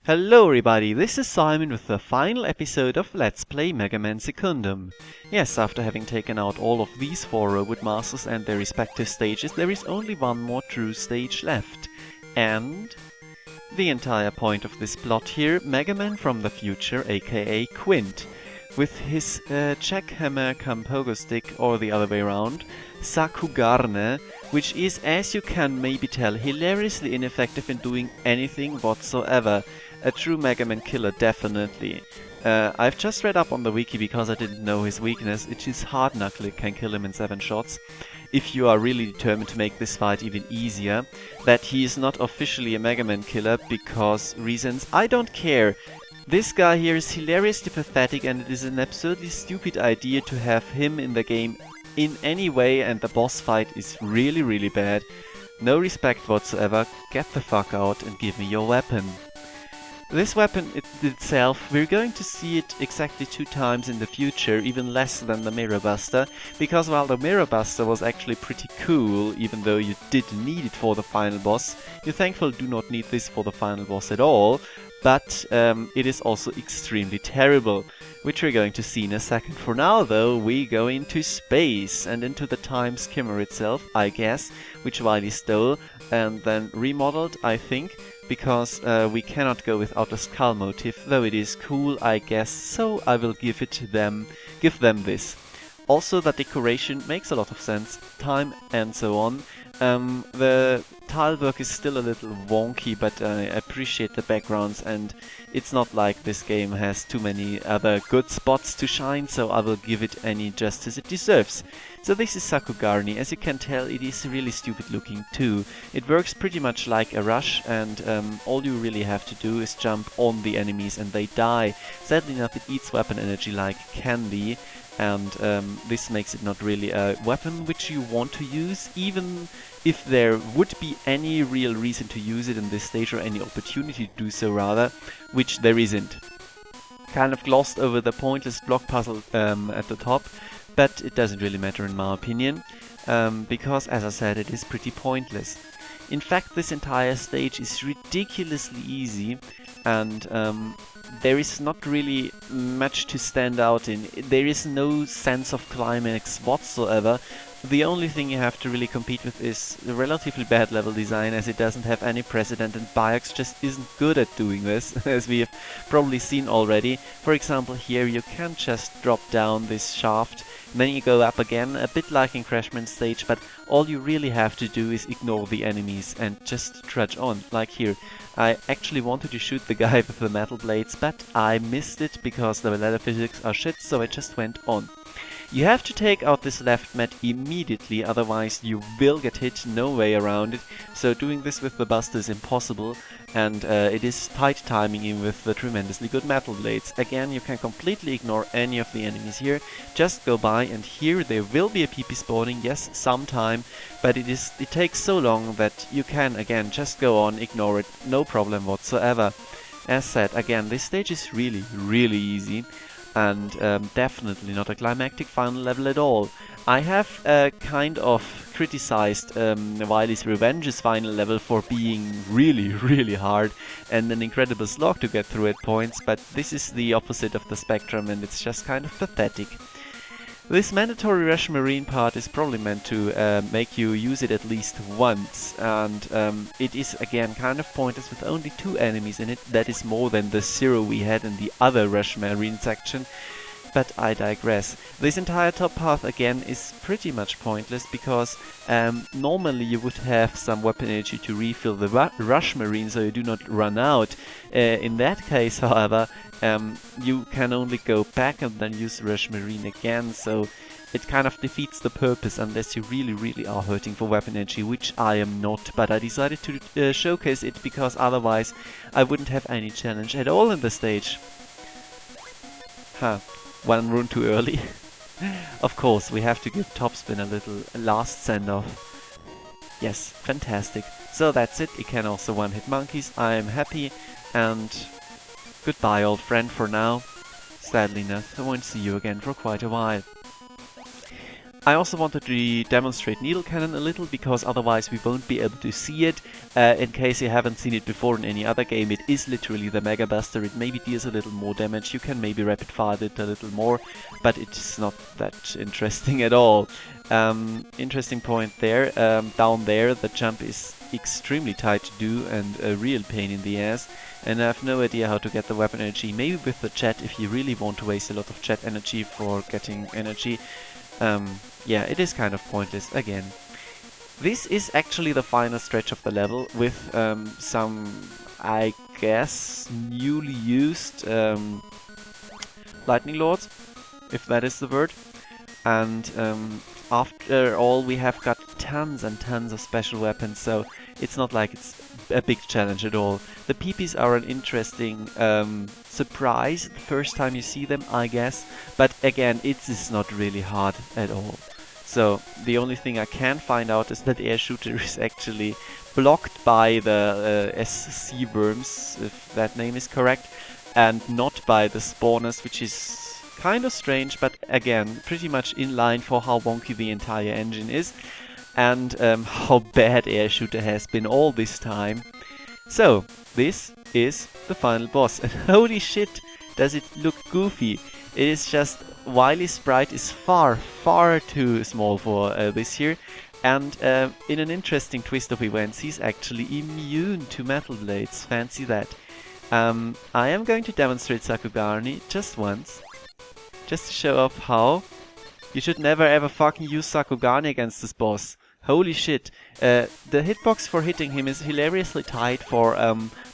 Hello everybody, this is Simon with the final episode of Let's Play Mega Man Secundum. Yes, after having taken out all of these 4 Robot Masters and their respective stages, there is only one more true stage left. And the entire point of this plot here, Mega Man from the future, aka Quint, with his jackhammer cum pogo stick, or the other way around, Sakugarne, which is, as you can maybe tell, hilariously ineffective in doing anything whatsoever. A true Mega Man killer, definitely. I've just read up on the wiki because I didn't know his weakness. It is Hard Knuckle, it can kill him in 7 shots. If you are really determined to make this fight even easier, that he is not officially a Mega Man killer because reasons I don't care. This guy here is hilariously pathetic and it is an absurdly stupid idea to have him in the game in any way, and the boss fight is really bad. No respect whatsoever, get the fuck out and give me your weapon. This weapon itself, we're going to see it exactly 2 times in the future, even less than the Mirror Buster, because while the Mirror Buster was actually pretty cool, even though you did need it for the final boss, you thankfully do not need this for the final boss at all, but it is also extremely terrible, which we're going to see in a second. For now though, we go into space and into the time Skimmer itself, I guess, which Wily stole and then remodeled, I think, because we cannot go without a skull motif, though it is cool, I guess, so I will give them this. Also, the decoration makes a lot of sense, time and so on. The tile work is still a little wonky, but I appreciate the backgrounds, and it's not like this game has too many other good spots to shine, so I will give it any justice it deserves. So this is Sakugarne. As you can tell, it is really stupid looking too. It works pretty much like a rush, and all you really have to do is jump on the enemies and they die. Sadly enough, it eats weapon energy like candy, and this makes it not really a weapon which you want to use, even if there would be any real reason to use it in this stage, or any opportunity to do so rather, which there isn't. Kind of glossed over the pointless block puzzle at the top, but it doesn't really matter in my opinion, because as I said, it is pretty pointless. In fact, this entire stage is ridiculously easy, and there is not really much to stand out in. There is no sense of climax whatsoever. The only thing you have to really compete with is the relatively bad level design, as it doesn't have any precedent, and Biox just isn't good at doing this, as we have probably seen already. For example, here you can just drop down this shaft, and then you go up again, a bit like in Crashman's stage, but all you really have to do is ignore the enemies and just trudge on, like here. I actually wanted to shoot the guy with the metal blades, but I missed it because the ladder physics are shit, so I just went on. You have to take out this left mat immediately, otherwise you will get hit, no way around it. So doing this with the Buster is impossible, and it is tight timing even with the tremendously good metal blades. Again, you can completely ignore any of the enemies here, just go by, and here there will be a PP spawning, yes, sometime, but it takes so long that you can again just go on, ignore it, no problem whatsoever. As said, again, this stage is really easy, and definitely not a climactic final level at all. I have kind of criticized Wily's Revenge's final level for being really hard and an incredible slog to get through at points, but this is the opposite of the spectrum and it's just kind of pathetic. This mandatory Rush Marine part is probably meant to make you use it at least once, and it is again kind of pointless with only 2 enemies in it. That is more than the 0 we had in the other Rush Marine section, but I digress. This entire top path again is pretty much pointless, because normally you would have some weapon energy to refill the Rush Marine so you do not run out. In that case, however, you can only go back and then use Rush Marine again, so it kind of defeats the purpose unless you really are hurting for weapon energy, which I am not, but I decided to showcase it because otherwise I wouldn't have any challenge at all in the stage. Huh, 1 rune too early. Of course, we have to give Topspin a little last send-off. Yes, fantastic. So that's it, it can also one-hit monkeys, I am happy, and goodbye old friend for now. Sadly enough, I won't see you again for quite a while. I also wanted to demonstrate Needle Cannon a little, because otherwise we won't be able to see it. In case you haven't seen it before in any other game, it is literally the Mega Buster. It maybe deals a little more damage, you can maybe rapid fire it a little more, but it's not that interesting at all. Interesting point there, down there the jump is extremely tight to do and a real pain in the ass, and I have no idea how to get the weapon energy. Maybe with the jet, if you really want to waste a lot of jet energy for getting energy. Yeah, it is kind of pointless again. This is actually the final stretch of the level with some, I guess, newly used Lightning Lords, if that is the word. And after all, we have got tons and tons of special weapons, so it's not like it's a big challenge at all. The peepees are an interesting surprise the first time you see them, I guess, but again, it is not really hard at all. So the only thing I can find out is that air shooter is actually blocked by the SC worms, if that name is correct, and not by the spawners, which is kind of strange, but again, pretty much in line for how wonky the entire engine is, and how bad Air Shooter has been all this time. So, this is the final boss, and holy shit, does it look goofy. It is just, Wily's sprite is far, far too small for this here, and in an interesting twist of events, he's actually immune to metal blades, fancy that. I am going to demonstrate Sakugani just once, just to show off how you should never ever fucking use Sakugani against this boss. Holy shit. The hitbox for hitting him is hilariously tight for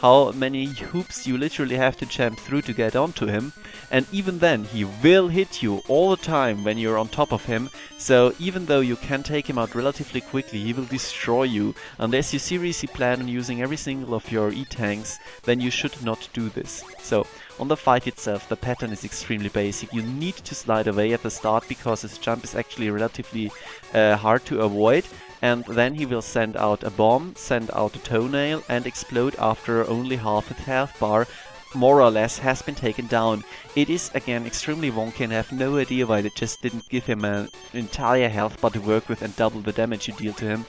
how many hoops you literally have to jump through to get onto him. And even then, he will hit you all the time when you're on top of him. So even though you can take him out relatively quickly, he will destroy you. Unless you seriously plan on using every single of your E-tanks, then you should not do this. So, on the fight itself, the pattern is extremely basic. You need to slide away at the start because his jump is actually relatively hard to avoid. And then he will send out a bomb, send out a toenail, and explode after only half a health bar, more or less, has been taken down. It is again extremely wonky, and I have no idea why they just didn't give him an entire health bar to work with and double the damage you deal to him.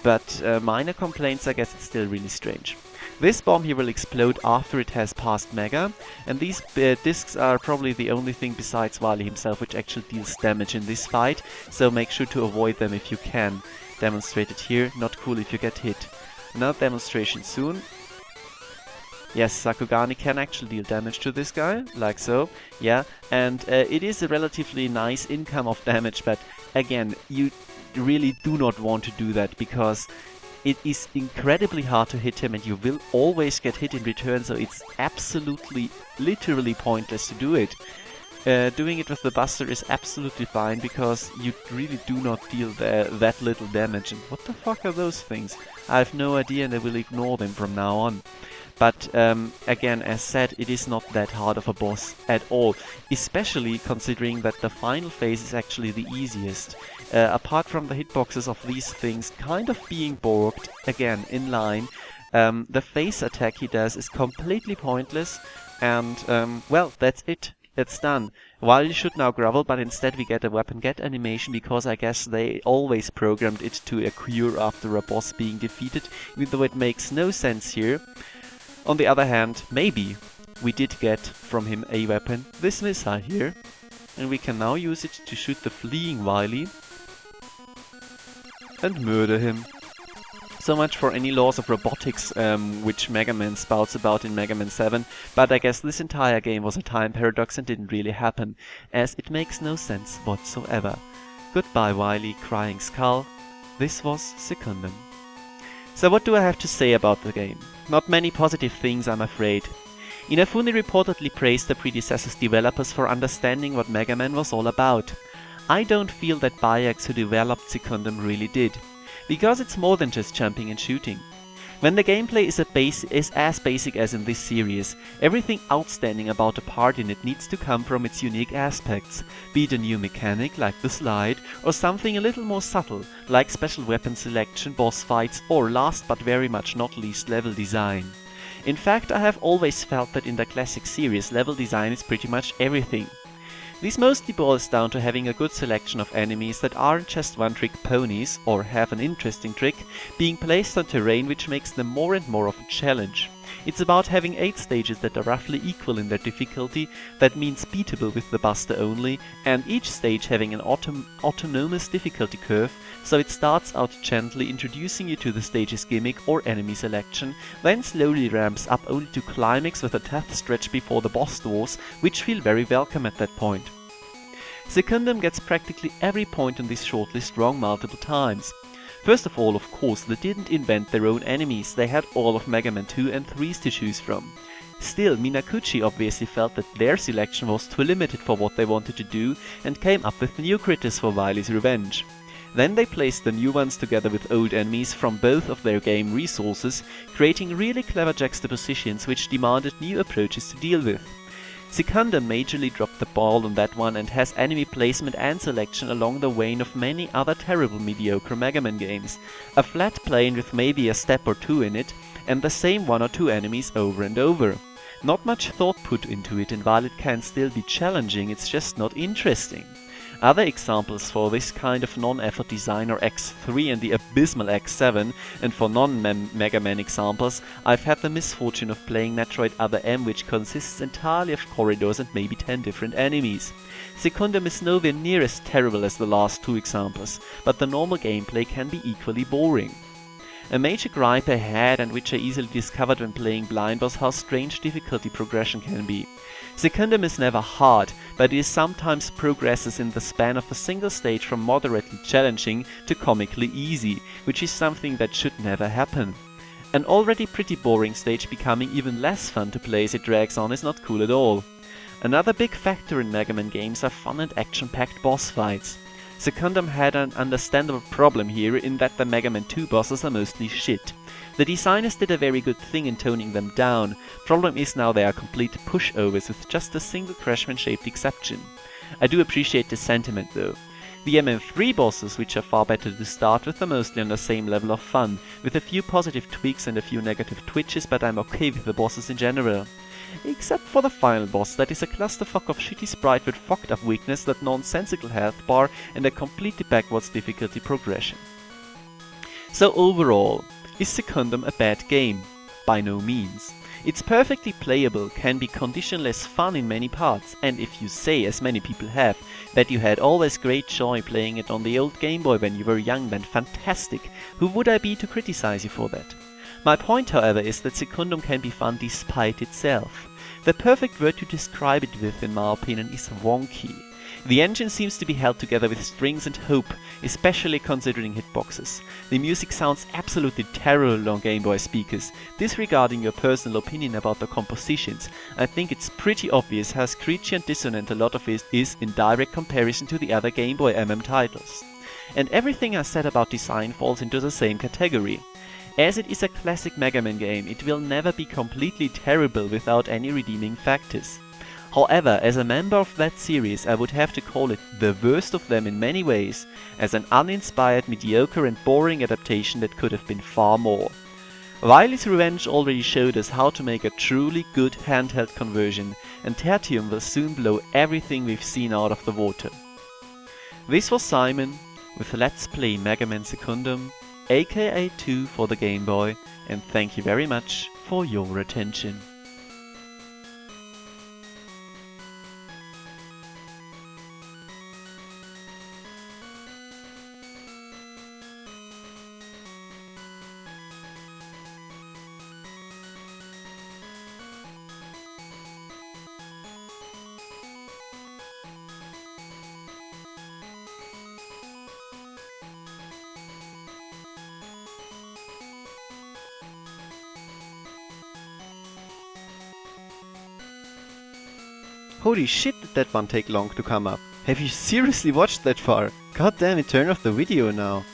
But minor complaints, I guess it's still really strange. This bomb here will explode after it has passed Mega, and these discs are probably the only thing besides Wily himself which actually deals damage in this fight, so make sure to avoid them if you can. Demonstrated here, not cool if you get hit. Another demonstration soon. Yes, Sakugani can actually deal damage to this guy, like so, yeah, and it is a relatively nice income of damage, but again, you really do not want to do that, because it is incredibly hard to hit him and you will always get hit in return, so it's absolutely, literally pointless to do it. Doing it with the Buster is absolutely fine, because you really do not deal that little damage. And what the fuck are those things? I have no idea, and I will ignore them from now on. But again, as said, it is not that hard of a boss at all, especially considering that the final phase is actually the easiest. Apart from the hitboxes of these things kind of being borked, again, in line, the phase attack he does is completely pointless, and well, that's it. It's done. Wily should now grovel, but instead we get a weapon get animation, because I guess they always programmed it to occur after a boss being defeated, even though it makes no sense here. On the other hand, maybe we did get from him a weapon, this missile here, and we can now use it to shoot the fleeing Wily and murder him. So much for any laws of robotics which Mega Man spouts about in Mega Man 7, but I guess this entire game was a time paradox and didn't really happen, as it makes no sense whatsoever. Goodbye Wily, Crying Skull. This was Secundum. So what do I have to say about the game? Not many positive things, I'm afraid. Inafune reportedly praised the predecessor's developers for understanding what Mega Man was all about. I don't feel that Bayaks, who developed Secundum, really did. Because it's more than just jumping and shooting. When the gameplay is as basic as in this series, everything outstanding about a part in it needs to come from its unique aspects, be it a new mechanic like the slide, or something a little more subtle, like special weapon selection, boss fights, or last but very much not least, level design. In fact, I have always felt that in the classic series, level design is pretty much everything. This mostly boils down to having a good selection of enemies that aren't just one-trick ponies, or have an interesting trick, being placed on terrain which makes them more and more of a challenge. It's about having 8 stages that are roughly equal in their difficulty, that means beatable with the Buster only, and each stage having an autonomous difficulty curve, so it starts out gently introducing you to the stage's gimmick or enemy selection, then slowly ramps up only to climax with a tough stretch before the boss dwarfs, which feel very welcome at that point. Secundum gets practically every point on this shortlist wrong multiple times. First of all, of course, they didn't invent their own enemies, they had all of Mega Man 2 and 3's to choose from. Still, Minakuchi obviously felt that their selection was too limited for what they wanted to do and came up with new critters for Wily's revenge. Then they placed the new ones together with old enemies from both of their game resources, creating really clever juxtapositions which demanded new approaches to deal with. Secundum majorly dropped the ball on that one and has enemy placement and selection along the vein of many other terrible mediocre Mega Man games. A flat plane with maybe a step or two in it, and the same 1 or 2 enemies over and over. Not much thought put into it, and while it can still be challenging, it's just not interesting. Other examples for this kind of non-effort design are X3 and the abysmal X7, and for non-Mega Man examples, I've had the misfortune of playing Metroid Other M, which consists entirely of corridors and maybe 10 different enemies. Secundum is nowhere near as terrible as the last 2 examples, but the normal gameplay can be equally boring. A major gripe I had, and which I easily discovered when playing blind, was how strange difficulty progression can be. Secundum is never hard, but it sometimes progresses in the span of a single stage from moderately challenging to comically easy, which is something that should never happen. An already pretty boring stage becoming even less fun to play as it drags on is not cool at all. Another big factor in Mega Man games are fun and action-packed boss fights. Secundum had an understandable problem here in that the Mega Man 2 bosses are mostly shit. The designers did a very good thing in toning them down. Problem is now they are complete pushovers with just a single Crashman-shaped exception. I do appreciate this sentiment though. The MM3 bosses, which are far better to start with, are mostly on the same level of fun, with a few positive tweaks and a few negative twitches, but I'm okay with the bosses in general. Except for the final boss, that is a clusterfuck of shitty sprite with fucked up weakness, that nonsensical health bar, and a completely backwards difficulty progression. So overall, is Secundum a bad game? By no means. It's perfectly playable, can be conditionless fun in many parts, and if you say, as many people have, that you had always great joy playing it on the old Game Boy when you were young, then fantastic, who would I be to criticize you for that? My point, however, is that Secundum can be fun despite itself. The perfect word to describe it with, in my opinion, is wonky. The engine seems to be held together with strings and hope, especially considering hitboxes. The music sounds absolutely terrible on Game Boy speakers. Disregarding your personal opinion about the compositions, I think it's pretty obvious how screechy and dissonant a lot of it is in direct comparison to the other Game Boy MM titles. And everything I said about design falls into the same category. As it is a classic Mega Man game, it will never be completely terrible without any redeeming factors. However, as a member of that series, I would have to call it the worst of them in many ways, as an uninspired, mediocre and boring adaptation that could have been far more. Wily's Revenge already showed us how to make a truly good handheld conversion, and Tertium will soon blow everything we've seen out of the water. This was Simon with Let's Play Mega Man Secundum, aka 2 for the Game Boy, and thank you very much for your attention. Holy shit, did that one take long to come up. Have you seriously watched that far? God damn it, turn off the video now.